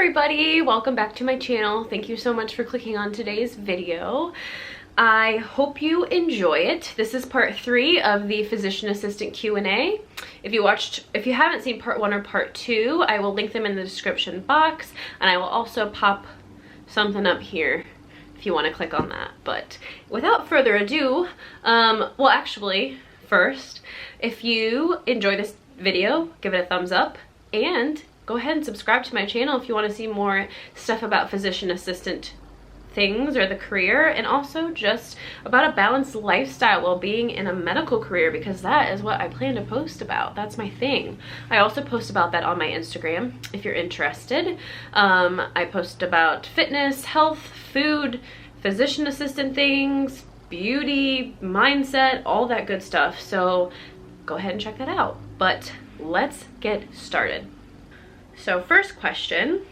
everybody, welcome back to my channel. Thank you so much for clicking on today's video. I hope you enjoy it. This is part 3 of the physician assistant Q&A. If you haven't seen part 1 or part 2, I will link them in the description box, and I will also pop something up here if you want to click on that. But without further ado, well actually, first, if you enjoy this video, give it a thumbs up, and go ahead and subscribe to my channel if you want to see more stuff about physician assistant things or the career, and also just about a balanced lifestyle while being in a medical career, because that is what I plan to post about. That's my thing. I also post about that on my Instagram if you're interested. I post about fitness, health, food, physician assistant things, beauty, mindset, all that good stuff. So go ahead and check that out. But let's get started. So first question,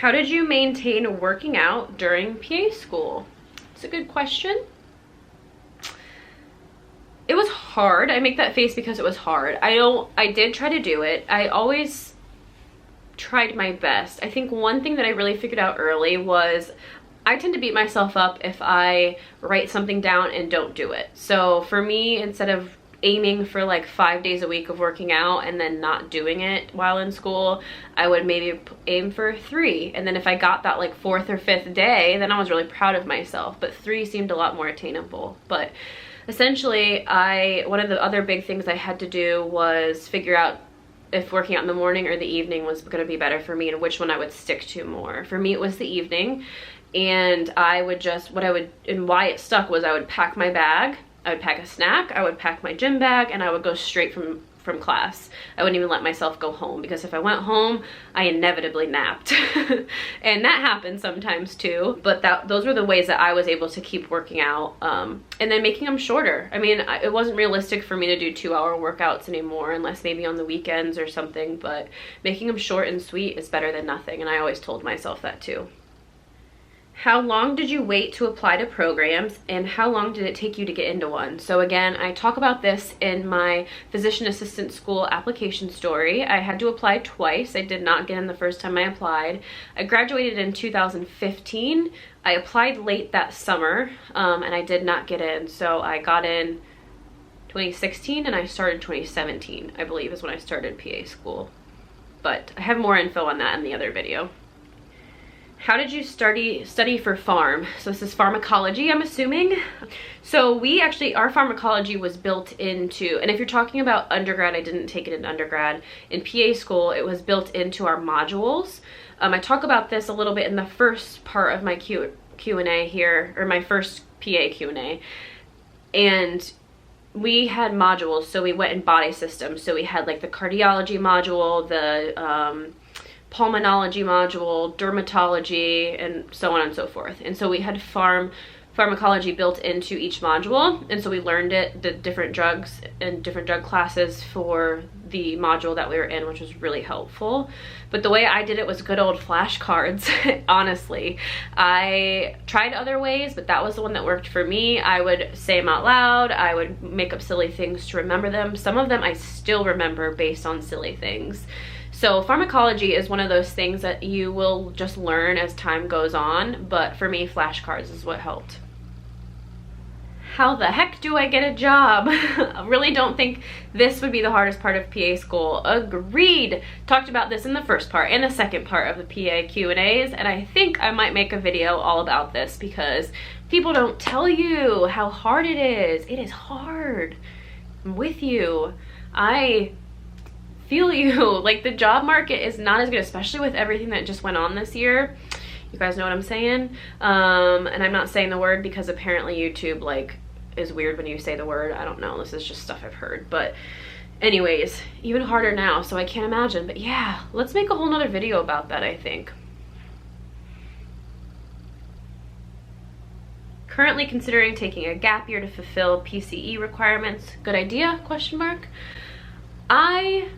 how did you maintain working out during PA school? It's a good question. It was hard. I make that face because it was hard. I did try to do it. I always tried my best. I think one thing that I really figured out early was I tend to beat myself up if I write something down and don't do it. So for me, instead of aiming for like 5 days a week of working out and then not doing it while in school, I would maybe aim for 3, and then if I got that like 4th or 5th day, then I was really proud of myself. But 3 seemed a lot more attainable. But essentially, one of the other big things I had to do was figure out if working out in the morning or the evening was going to be better for me and which one I would stick to more. For me, it was the evening, and I would just, and why it stuck was I would pack my bag, I would pack a snack, I would pack my gym bag, and I would go straight from class. I wouldn't even let myself go home, because if I went home, I inevitably napped. And that happened sometimes too, but those were the ways that I was able to keep working out. And then making them shorter. I mean, it wasn't realistic for me to do 2-hour workouts anymore, unless maybe on the weekends or something, but making them short and sweet is better than nothing, and I always told myself that too. How long did you wait to apply to programs, and how long did it take you to get into one? So again, I talk about this in my physician assistant school application story. I had to apply twice. I did not get in the first time I applied. I graduated in 2015. I applied late that summer, and I did not get in. So I got in 2016, and I started 2017, I believe is when I started PA school. But I have more info on that in the other video. How did you study for pharm? So this is pharmacology, I'm assuming. So our pharmacology was built into, and if you're talking about undergrad, I didn't take it in undergrad. In PA school, it was built into our modules. I talk about this a little bit in the first part of my Q&A here, or my first PA Q&A. And we had modules, so we went in body systems. So we had like the cardiology module, the pulmonology module, dermatology, and so on and so forth. And so we had pharmacology built into each module, and so we learned the different drugs and different drug classes for the module that we were in, which was really helpful. But the way I did it was good old flashcards. Honestly, I tried other ways, but that was the one that worked for me. I would say them out loud. I would make up silly things to remember them. Some of them I still remember based on silly things. So pharmacology is one of those things that you will just learn as time goes on, but for me, flashcards is what helped. How the heck do I get a job? I really don't think this would be the hardest part of PA school. Agreed. Talked about this in the first part and the second part of the PA Q&As, and I think I might make a video all about this because people don't tell you how hard it is. It is hard. I'm with you. I feel you. Like, the job market is not as good, especially with everything that just went on this year. You guys know what I'm saying? And I'm not saying the word because apparently YouTube like is weird when you say the word. I don't know, this is just stuff I've heard. But anyways, even harder now, so I can't imagine. But yeah, let's make a whole nother video about that, I think. Currently considering taking a gap year to fulfill PCE requirements. Good idea? Question mark. I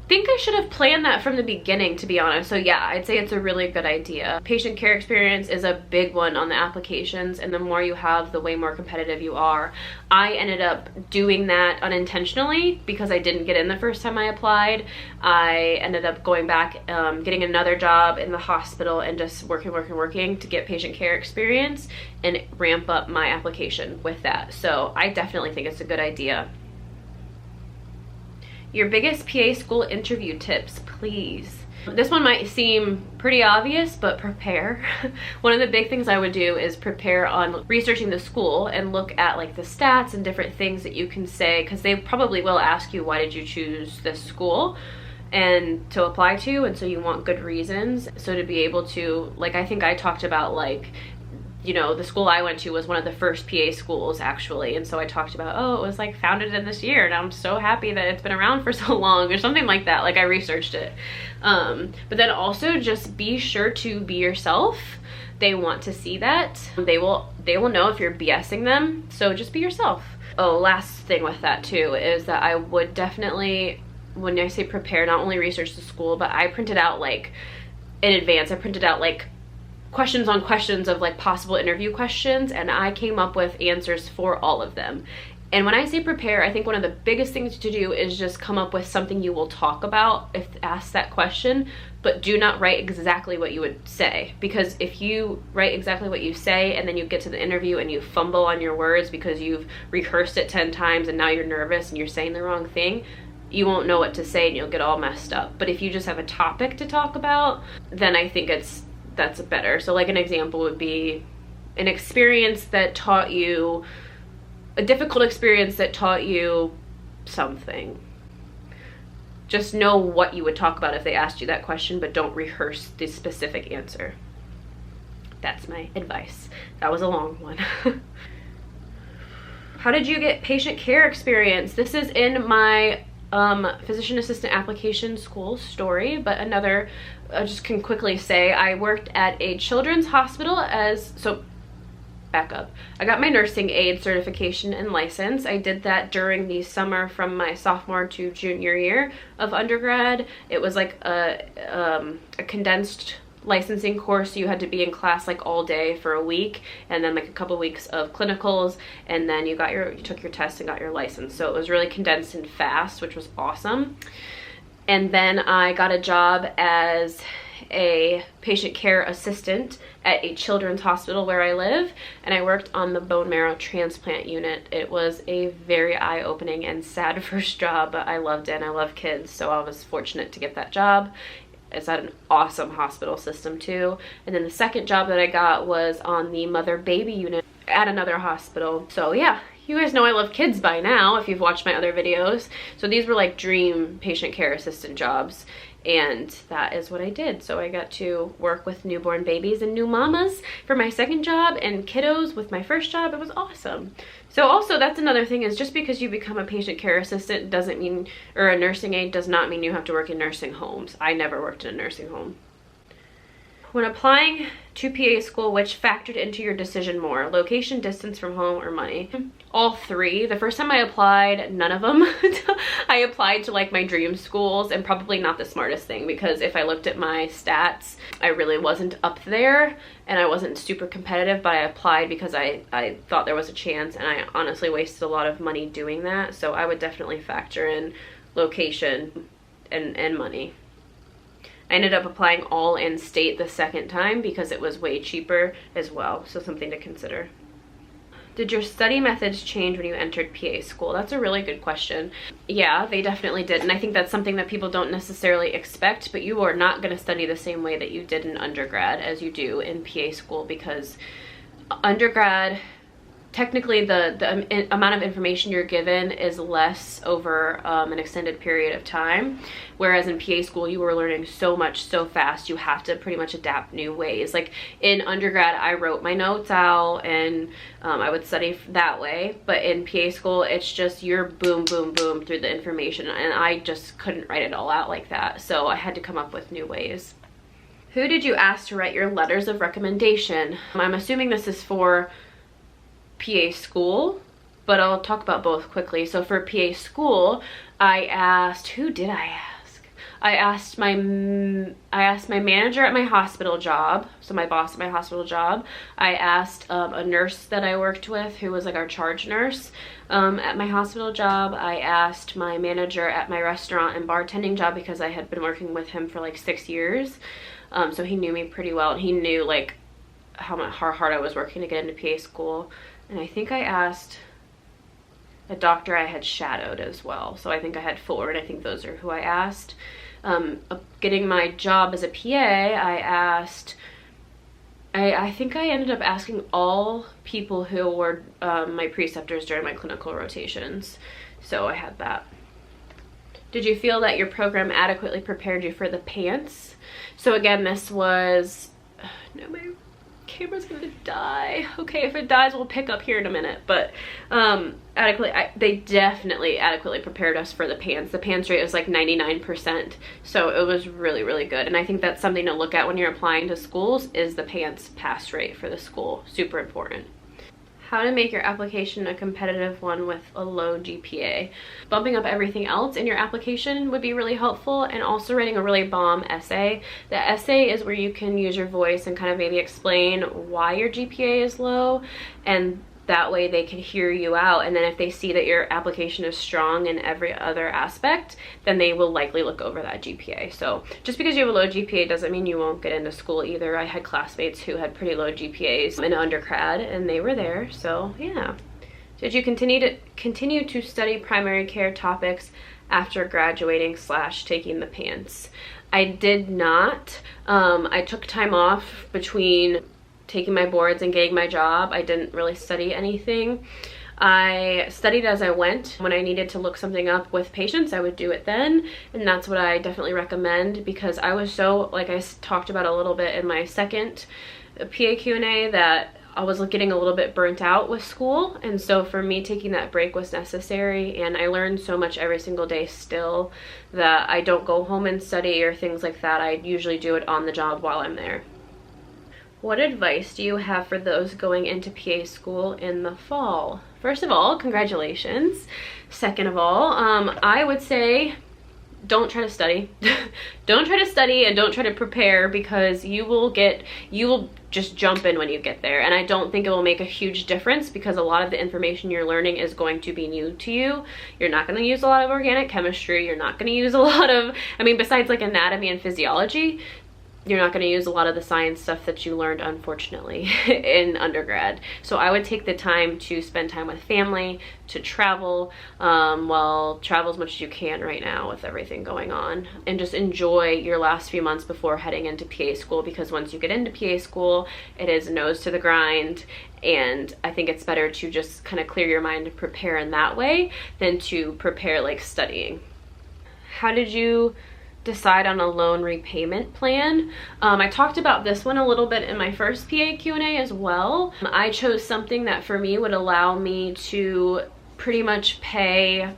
think I should have planned that from the beginning, to be honest. So yeah, I'd say it's a really good idea. Patient care experience is a big one on the applications, and the more you have, the way more competitive you are. I ended up doing that unintentionally because I didn't get in the first time I applied. I ended up going back, getting another job in the hospital and just working to get patient care experience and ramp up my application with that. So I definitely think it's a good idea. Your biggest PA school interview tips, please. This one might seem pretty obvious, but prepare. One of the big things I would do is prepare on researching the school and look at like the stats and different things that you can say, because they probably will ask you, why did you choose this school and to apply to? And so you want good reasons. So to be able to, like, I think I talked about, like, you know, the school I went to was one of the first PA schools actually, and so I talked about, oh, it was like founded in this year and I'm so happy that it's been around for so long, or something like that. Like, I researched it. But then also just be sure to be yourself. They want to see that. They will know if you're BSing them, so just be yourself. Oh, last thing with that too is that I would definitely, when I say prepare, not only research the school, but I printed out, like, in advance, I printed out like questions on questions of like possible interview questions, and I came up with answers for all of them. And when I say prepare, I think one of the biggest things to do is just come up with something you will talk about if asked that question, but do not write exactly what you would say, because if you write exactly what you say and then you get to the interview and you fumble on your words because you've rehearsed it 10 times and now you're nervous and you're saying the wrong thing, you won't know what to say and you'll get all messed up. But if you just have a topic to talk about, then I think that's better. So like an example would be an experience that taught you, a difficult experience that taught you something. Just know what you would talk about if they asked you that question, but don't rehearse the specific answer. That's my advice. That was a long one. How did you get patient care experience? This is in my physician assistant application school story, but another, I just can quickly say, I worked at a children's hospital back up. I got my nursing aid certification and license. I did that during the summer from my sophomore to junior year of undergrad. It was like a condensed licensing course. You had to be in class like all day for a week, and then like a couple weeks of clinicals, and then you took your test and got your license. So it was really condensed and fast, which was awesome. And then I got a job as a patient care assistant at a children's hospital where I live, and I worked on the bone marrow transplant unit. It was a very eye-opening and sad first job, but I loved it and I love kids, so I was fortunate to get that job. It's at an awesome hospital system too. And then the second job that I got was on the mother-baby unit at another hospital. So yeah, you guys know I love kids by now if you've watched my other videos. So these were like dream patient care assistant jobs, and that is what I did. So I got to work with newborn babies and new mamas for my second job, and kiddos with my first job. It was awesome. So also, that's another thing, is just because you become a patient care assistant doesn't mean, or a nursing aide does not mean you have to work in nursing homes. I never worked in a nursing home. When applying to PA school, which factored into your decision more? Location, distance from home, or money? All three. The first time I applied, none of them. I applied to like my dream schools, and probably not the smartest thing, because if I looked at my stats, I really wasn't up there and I wasn't super competitive, but I applied because I thought there was a chance, and I honestly wasted a lot of money doing that. So I would definitely factor in location and money. I ended up applying all in state the second time because it was way cheaper as well, so something to consider. Did your study methods change when you entered PA school? That's a really good question. Yeah, they definitely did, and I think that's something that people don't necessarily expect, but you are not going to study the same way that you did in undergrad as you do in PA school, because undergrad, technically the amount of information you're given is less over an extended period of time, whereas in PA school you were learning so much so fast, you have to pretty much adapt new ways. Like in undergrad, I wrote my notes out and I would study that way, but in PA school it's just you're boom boom boom through the information, and I just couldn't write it all out like that, so I had to come up with new ways. Who did you ask to write your letters of recommendation? I'm assuming this is for PA school, but I'll talk about both quickly. So for PA school, I asked, who did I ask? I asked my manager at my hospital job, so my boss at my hospital job. I asked a nurse that I worked with who was like our charge nurse at my hospital job. I asked my manager at my restaurant and bartending job because I had been working with him for like 6 years. So he knew me pretty well, and he knew like how hard I was working to get into PA school. And I think I asked a doctor I had shadowed as well. So I think I had 4, and I think those are who I asked. Getting my job as a PA, I asked, I think I ended up asking all people who were my preceptors during my clinical rotations. So I had that. Did you feel that your program adequately prepared you for the PANCE? So again, this was, no, my camera's gonna die. Okay, if it dies, we'll pick up here in a minute. But they definitely adequately prepared us for the PANCE. The PANCE rate was like 99%, so it was really, really good. And I think that's something to look at when you're applying to schools, is the PANCE pass rate for the school. Super important. How to make your application a competitive one with a low GPA. Bumping up everything else in your application would be really helpful, and also writing a really bomb essay. The essay is where you can use your voice and kind of maybe explain why your GPA is low, and that way they can hear you out. And then if they see that your application is strong in every other aspect, then they will likely look over that GPA. So just because you have a low GPA doesn't mean you won't get into school either. I had classmates who had pretty low GPAs in undergrad, and they were there. So yeah. Did you continue to study primary care topics after graduating / taking the PANCE? I did not. I took time off between taking my boards and getting my job. I didn't really study anything. I studied as I went. When I needed to look something up with patients, I would do it then, and that's what I definitely recommend, because I was so, like I talked about a little bit in my second PA Q&A, that I was getting a little bit burnt out with school, and so for me taking that break was necessary. And I learned so much every single day still, that I don't go home and study or things like that. I usually do it on the job while I'm there. What advice do you have for those going into PA school in the fall? First of all, congratulations. Second of all, I would say don't try to study. Don't try to study, and don't try to prepare, because you will just jump in when you get there. And I don't think it will make a huge difference, because a lot of the information you're learning is going to be new to you. You're not going to use a lot of organic chemistry. You're not going to use a lot of, besides like anatomy and physiology, you're not going to use a lot of the science stuff that you learned, unfortunately, in undergrad. So I would take the time to spend time with family, to travel, travel as much as you can right now with everything going on, and just enjoy your last few months before heading into PA school, because once you get into PA school, it is nose to the grind. And I think it's better to just kind of clear your mind and prepare in that way than to prepare like studying. How did you decide on a loan repayment plan? I talked about this one a little bit in my first PA Q&A as well. I chose something that for me would allow me to pretty much pay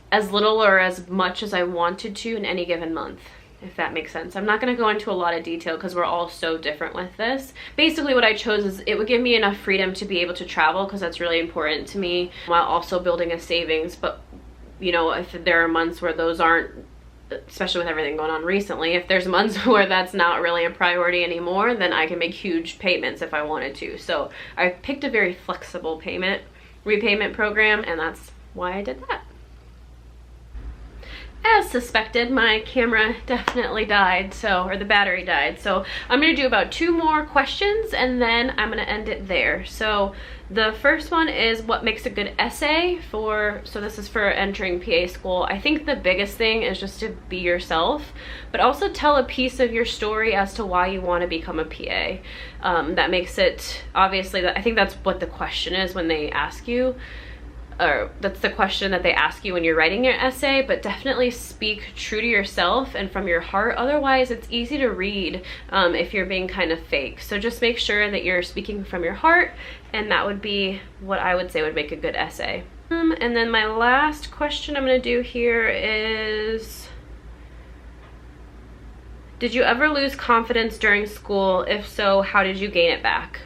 as little or as much as I wanted to in any given month, if that makes sense. I'm not going to go into a lot of detail because we're all so different with this. Basically what I chose is it would give me enough freedom to be able to travel, because that's really important to me, while also building a savings. But you know, if there are months where those aren't, especially with everything going on recently, if there's months where that's not really a priority anymore, then I can make huge payments if I wanted to. So I picked a very flexible repayment program, and that's why I did that. As suspected, my camera definitely died, or the battery died. So I'm gonna do about 2 more questions, and then I'm gonna end it there. So the first one is, what makes a good essay so this is for entering PA school. I think the biggest thing is just to be yourself, but also tell a piece of your story as to why you want to become a PA. That makes it, obviously, I think that's what the question is when they ask you, or that's the question that they ask you when you're writing your essay. But definitely speak true to yourself and from your heart. Otherwise, it's easy to read if you're being kind of fake. So just make sure that you're speaking from your heart, and that would be what I would say would make a good essay. And then my last question I'm going to do here is, did you ever lose confidence during school? If so, how did you gain it back?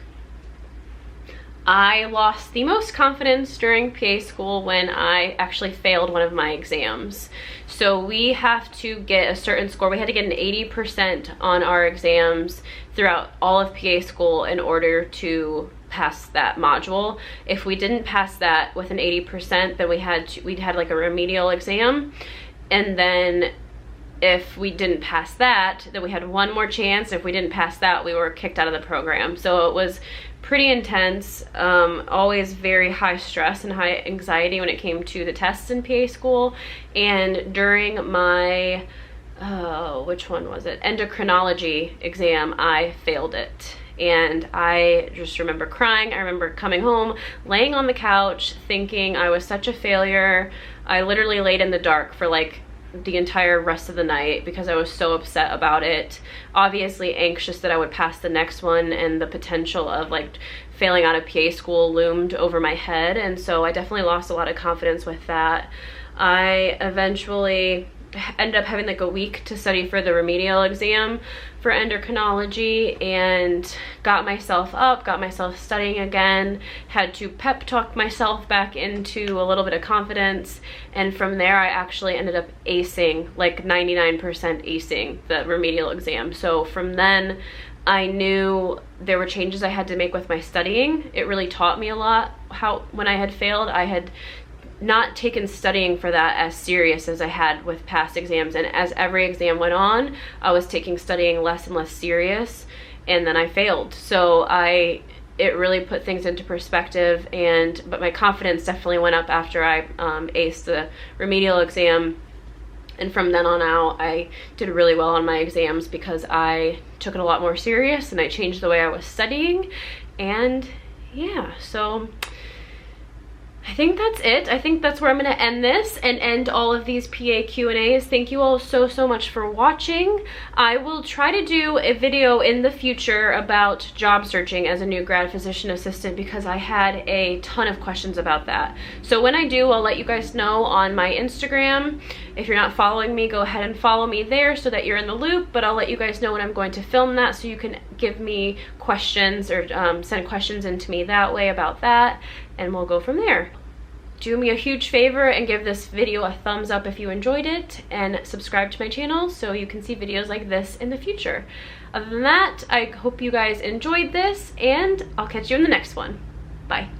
I lost the most confidence during PA school when I actually failed one of my exams. So we have to get a certain score. We had to get an 80% on our exams throughout all of PA school in order to pass that module. If we didn't pass that with an 80%, then we'd had like a remedial exam, and then if we didn't pass that, then we had one more chance. If we didn't pass that, we were kicked out of the program. So it was pretty intense, always very high stress and high anxiety when it came to the tests in PA school. And during my, which one was it? Endocrinology exam, I failed it. And I just remember crying. I remember coming home, laying on the couch, thinking I was such a failure. I literally laid in the dark for like the entire rest of the night because I was so upset about it. Obviously anxious that I would pass the next one, and the potential of like failing out of PA school loomed over my head, and so I definitely lost a lot of confidence with that. I eventually ended up having like a week to study for the remedial exam for endocrinology, and got myself up, got myself studying again, had to pep talk myself back into a little bit of confidence, and from there I actually ended up acing, like 99% acing the remedial exam. So from then I knew there were changes I had to make with my studying. It really taught me a lot. When I had failed, I had not taken studying for that as serious as I had with past exams, and as every exam went on, I was taking studying less and less serious, and then I failed. So it really put things into perspective, but my confidence definitely went up after I aced the remedial exam. And from then on out, I did really well on my exams because I took it a lot more serious and I changed the way I was studying. And yeah, so I think that's it. I think that's where I'm going to end this and end all of these PA Q&As. Thank you all so much for watching. I will try to do a video in the future about job searching as a new grad physician assistant because I had a ton of questions about that. So when I do, I'll let you guys know on my Instagram. If you're not following me, go ahead and follow me there so that you're in the loop, but I'll let you guys know when I'm going to film that so you can give me questions or send questions into me that way about that, and we'll go from there. Do me a huge favor and give this video a thumbs up if you enjoyed it, and subscribe to my channel so you can see videos like this in the future. Other than that, I hope you guys enjoyed this, and I'll catch you in the next one. Bye.